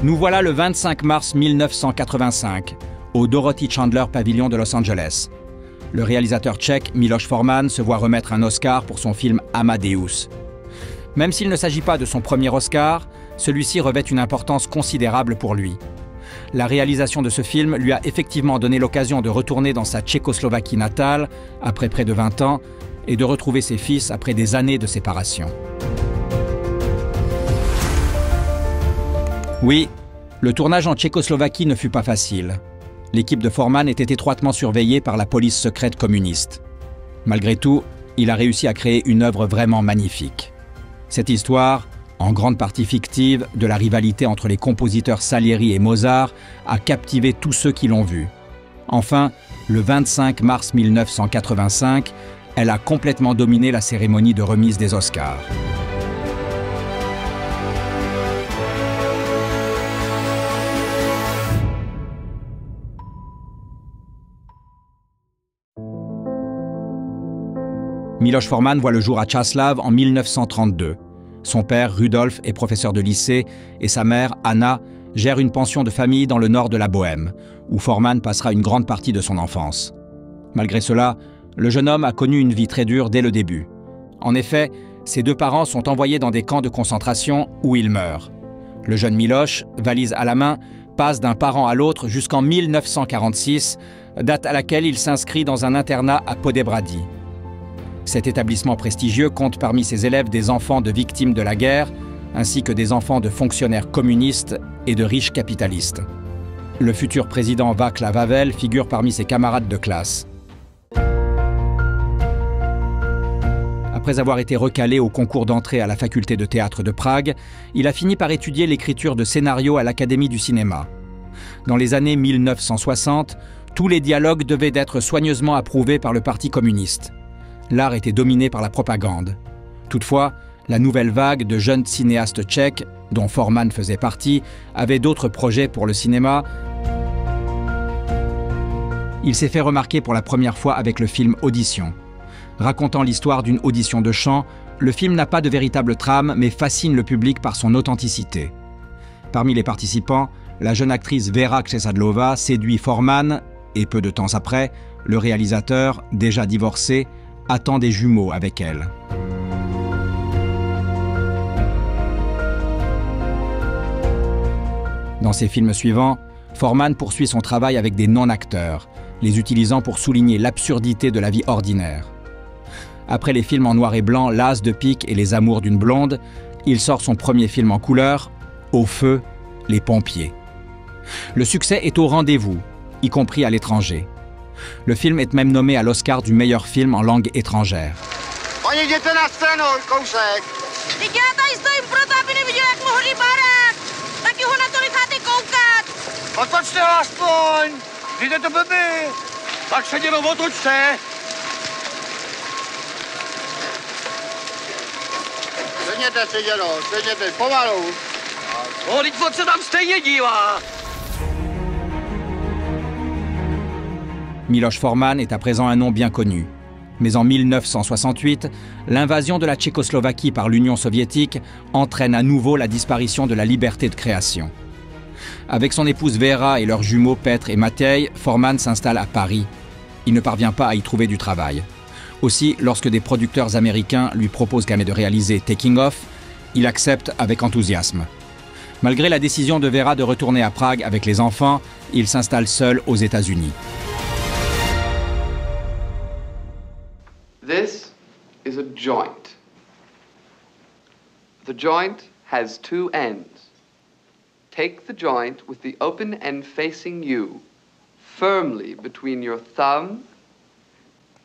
Nous voilà le 25 mars 1985, au Dorothy Chandler Pavilion de Los Angeles. Le réalisateur tchèque Miloš Forman se voit remettre un Oscar pour son film Amadeus. Même s'il ne s'agit pas de son premier Oscar, celui-ci revêt une importance considérable pour lui. La réalisation de ce film lui a effectivement donné l'occasion de retourner dans sa Tchécoslovaquie natale, après près de 20 ans, et de retrouver ses fils après des années de séparation. Oui, le tournage en Tchécoslovaquie ne fut pas facile. L'équipe de Forman était étroitement surveillée par la police secrète communiste. Malgré tout, il a réussi à créer une œuvre vraiment magnifique. Cette histoire, en grande partie fictive, de la rivalité entre les compositeurs Salieri et Mozart, a captivé tous ceux qui l'ont vue. Enfin, le 25 mars 1985, elle a complètement dominé la cérémonie de remise des Oscars. Miloš Forman voit le jour à Čáslav en 1932. Son père, Rudolf, est professeur de lycée et sa mère, Anna, gère une pension de famille dans le nord de la Bohême, où Forman passera une grande partie de son enfance. Malgré cela, le jeune homme a connu une vie très dure dès le début. En effet, ses deux parents sont envoyés dans des camps de concentration où ils meurent. Le jeune Miloš, valise à la main, passe d'un parent à l'autre jusqu'en 1946, date à laquelle il s'inscrit dans un internat à Poděbrady. Cet établissement prestigieux compte parmi ses élèves des enfants de victimes de la guerre, ainsi que des enfants de fonctionnaires communistes et de riches capitalistes. Le futur président Václav Havel figure parmi ses camarades de classe. Après avoir été recalé au concours d'entrée à la faculté de théâtre de Prague, il a fini par étudier l'écriture de scénarios à l'Académie du cinéma. Dans les années 1960, tous les dialogues devaient être soigneusement approuvés par le Parti communiste. L'art était dominé par la propagande. Toutefois, la nouvelle vague de jeunes cinéastes tchèques, dont Forman faisait partie, avait d'autres projets pour le cinéma. Il s'est fait remarquer pour la première fois avec le film Audition. Racontant l'histoire d'une audition de chant, le film n'a pas de véritable trame, mais fascine le public par son authenticité. Parmi les participants, la jeune actrice Vera Křesadlová séduit Forman, et peu de temps après, le réalisateur, déjà divorcé, attend des jumeaux avec elle. Dans ses films suivants, Forman poursuit son travail avec des non-acteurs, les utilisant pour souligner l'absurdité de la vie ordinaire. Après les films en noir et blanc L'As de pique et Les Amours d'une blonde, il sort son premier film en couleur, Au feu, Les pompiers. Le succès est au rendez-vous, y compris à l'étranger. Le film est même nommé à l'Oscar du meilleur film en langue étrangère. Miloš Forman est à présent un nom bien connu. Mais en 1968, l'invasion de la Tchécoslovaquie par l'Union soviétique entraîne à nouveau la disparition de la liberté de création. Avec son épouse Vera et leurs jumeaux Petr et Matej, Forman s'installe à Paris. Il ne parvient pas à y trouver du travail. Aussi, lorsque des producteurs américains lui proposent de réaliser Taking Off, il accepte avec enthousiasme. Malgré la décision de Vera de retourner à Prague avec les enfants, il s'installe seul aux États-Unis. This is a joint. The joint has two ends. Take the joint with the open end facing you, firmly between your thumb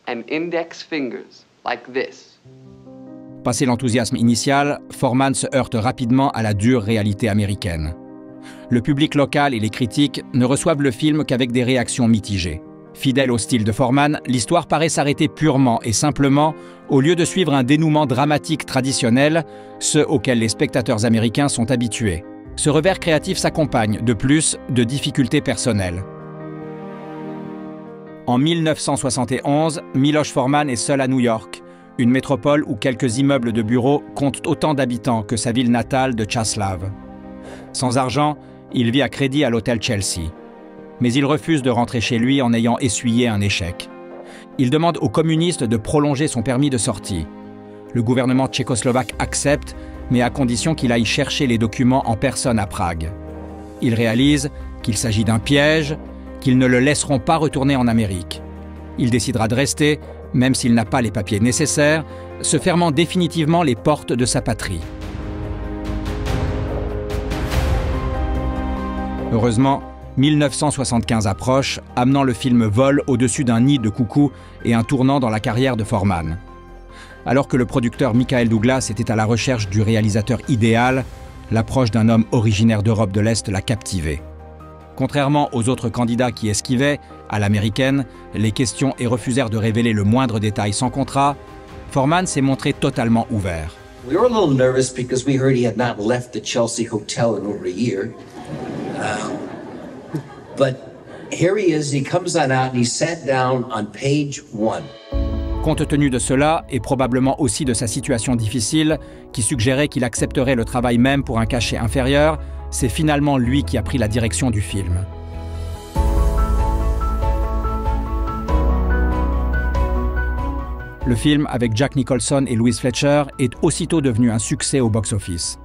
and index fingers, like this. Passé l'enthousiasme initial, Forman se heurte rapidement à la dure réalité américaine. Le public local et les critiques ne reçoivent le film qu'avec des réactions mitigées. Fidèle au style de Forman, l'histoire paraît s'arrêter purement et simplement au lieu de suivre un dénouement dramatique traditionnel, ce auquel les spectateurs américains sont habitués. Ce revers créatif s'accompagne, de plus, de difficultés personnelles. En 1971, Miloš Forman est seul à New York, une métropole où quelques immeubles de bureaux comptent autant d'habitants que sa ville natale de Čáslav. Sans argent, Il vit à crédit à l'hôtel Chelsea. Mais il refuse de rentrer chez lui en ayant essuyé un échec. Il demande aux communistes de prolonger son permis de sortie. Le gouvernement tchécoslovaque accepte, mais à condition qu'il aille chercher les documents en personne à Prague. Il réalise qu'il s'agit d'un piège, qu'ils ne le laisseront pas retourner en Amérique. Il décidera de rester, même s'il n'a pas les papiers nécessaires, se fermant définitivement les portes de sa patrie. Heureusement, 1975 approche, amenant le film vol au-dessus d'un nid de coucous et un tournant dans la carrière de Foreman. Alors que le producteur Michael Douglas était à la recherche du réalisateur idéal, l'approche d'un homme originaire d'Europe de l'Est l'a captivé. Contrairement aux autres candidats qui esquivaient, à l'américaine, les questions et refusèrent de révéler le moindre détail sans contrat, Foreman s'est montré totalement ouvert. We were a little nervous because we heard he had not left the Chelsea Hotel in over a year. But here he is, he comes on out and he sat down on page 1. Compte tenu de cela, et probablement aussi de sa situation difficile, qui suggérait qu'il accepterait le travail même pour un cachet inférieur, c'est finalement lui qui a pris la direction du film. Le film, avec Jack Nicholson et Louise Fletcher, est aussitôt devenu un succès au box-office.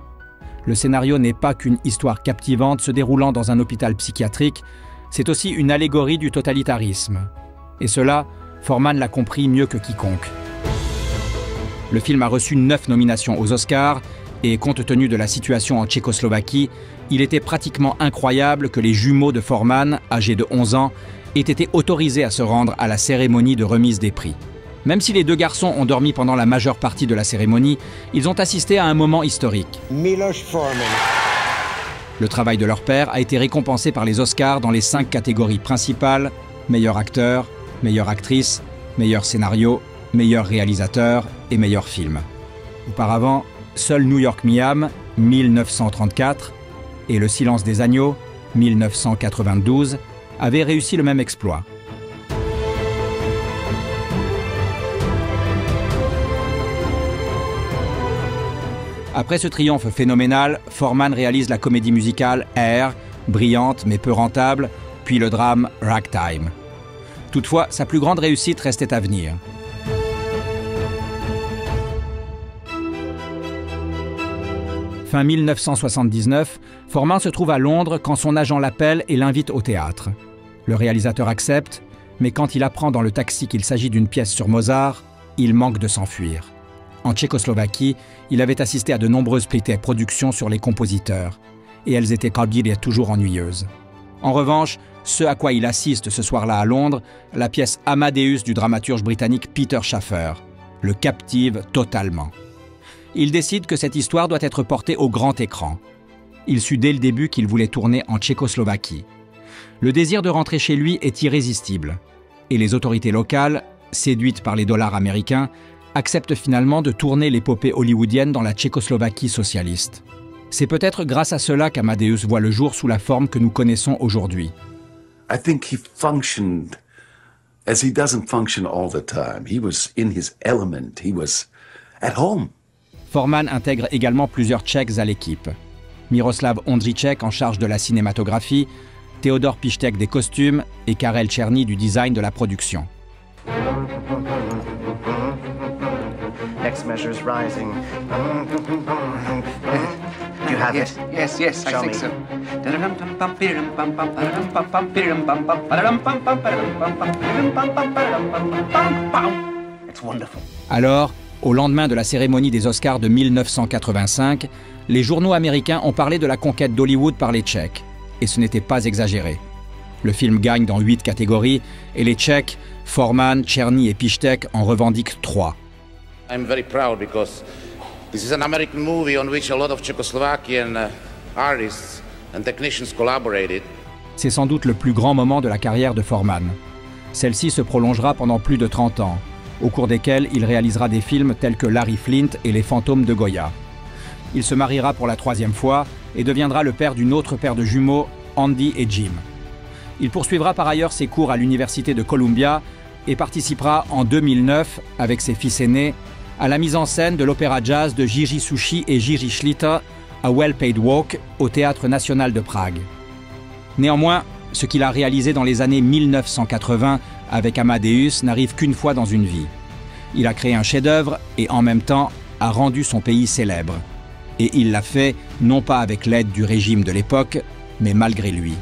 Le scénario n'est pas qu'une histoire captivante se déroulant dans un hôpital psychiatrique, c'est aussi une allégorie du totalitarisme. Et cela, Foreman l'a compris mieux que quiconque. Le film a reçu 9 nominations aux Oscars et, compte tenu de la situation en Tchécoslovaquie, il était pratiquement incroyable que les jumeaux de Foreman, âgés de 11 ans, aient été autorisés à se rendre à la cérémonie de remise des prix. Même si les deux garçons ont dormi pendant la majeure partie de la cérémonie, ils ont assisté à un moment historique. Milos Forman. Le travail de leur père a été récompensé par les Oscars dans les 5 catégories principales: meilleur acteur, meilleure actrice, meilleur scénario, meilleur réalisateur et meilleur film. Auparavant, seul New York Miam, 1934, et Le Silence des agneaux, 1992, avaient réussi le même exploit. Après ce triomphe phénoménal, Foreman réalise la comédie musicale Air, brillante mais peu rentable, puis le drame Ragtime. Toutefois, sa plus grande réussite restait à venir. Fin 1979, Foreman se trouve à Londres quand son agent l'appelle et l'invite au théâtre. Le réalisateur accepte, mais quand il apprend dans le taxi qu'il s'agit d'une pièce sur Mozart, il manque de s'enfuir. En Tchécoslovaquie, il avait assisté à de nombreuses productions sur les compositeurs, et elles étaient toujours ennuyeuses. En revanche, ce à quoi il assiste ce soir-là à Londres, la pièce Amadeus du dramaturge britannique Peter Shaffer, le captive totalement. Il décide que cette histoire doit être portée au grand écran. Il sut dès le début qu'il voulait tourner en Tchécoslovaquie. Le désir de rentrer chez lui est irrésistible, et les autorités locales, séduites par les dollars américains, acceptent finalement de tourner l'épopée hollywoodienne dans la Tchécoslovaquie socialiste. C'est peut-être grâce à cela qu'Amadeus voit le jour sous la forme que nous connaissons aujourd'hui. I think he functioned as he doesn't function all the time. He was in his element. He was at home. Foreman intègre également plusieurs Tchèques à l'équipe. Miroslav Ondříček en charge de la cinématographie, Théodore Pištek des costumes et Karel Černý du design de la production. Next measure's rising. Do you have it? Yes, I Show think me. so. It's wonderful. Alors, au lendemain de la cérémonie des Oscars de 1985, les journaux américains ont parlé de la conquête d'Hollywood par les Tchèques. Et ce n'était pas exagéré. Le film gagne dans 8 catégories et les Tchèques, Foreman, Černý et Pištek en revendiquent 3. I'm very proud because this is an American movie on which a lot of Czechoslovakian artists and technicians collaborated. C'est sans doute le plus grand moment de la carrière de Foreman. Celle-ci se prolongera pendant plus de 30 ans, au cours desquels il réalisera des films tels que Larry Flint et Les Fantômes de Goya. Il se mariera pour la 3e fois et deviendra le père d'une autre paire de jumeaux, Andy et Jim. Il poursuivra par ailleurs ses cours à l'université de Columbia et participera en 2009, avec ses fils aînés, à la mise en scène de l'opéra jazz de Jiří Suchý et Jiří Šlita à Well Paid Walk au Théâtre national de Prague. Néanmoins, ce qu'il a réalisé dans les années 1980 avec Amadeus n'arrive qu'une fois dans une vie. Il a créé un chef-d'œuvre et en même temps a rendu son pays célèbre. Et il l'a fait non pas avec l'aide du régime de l'époque, mais malgré lui.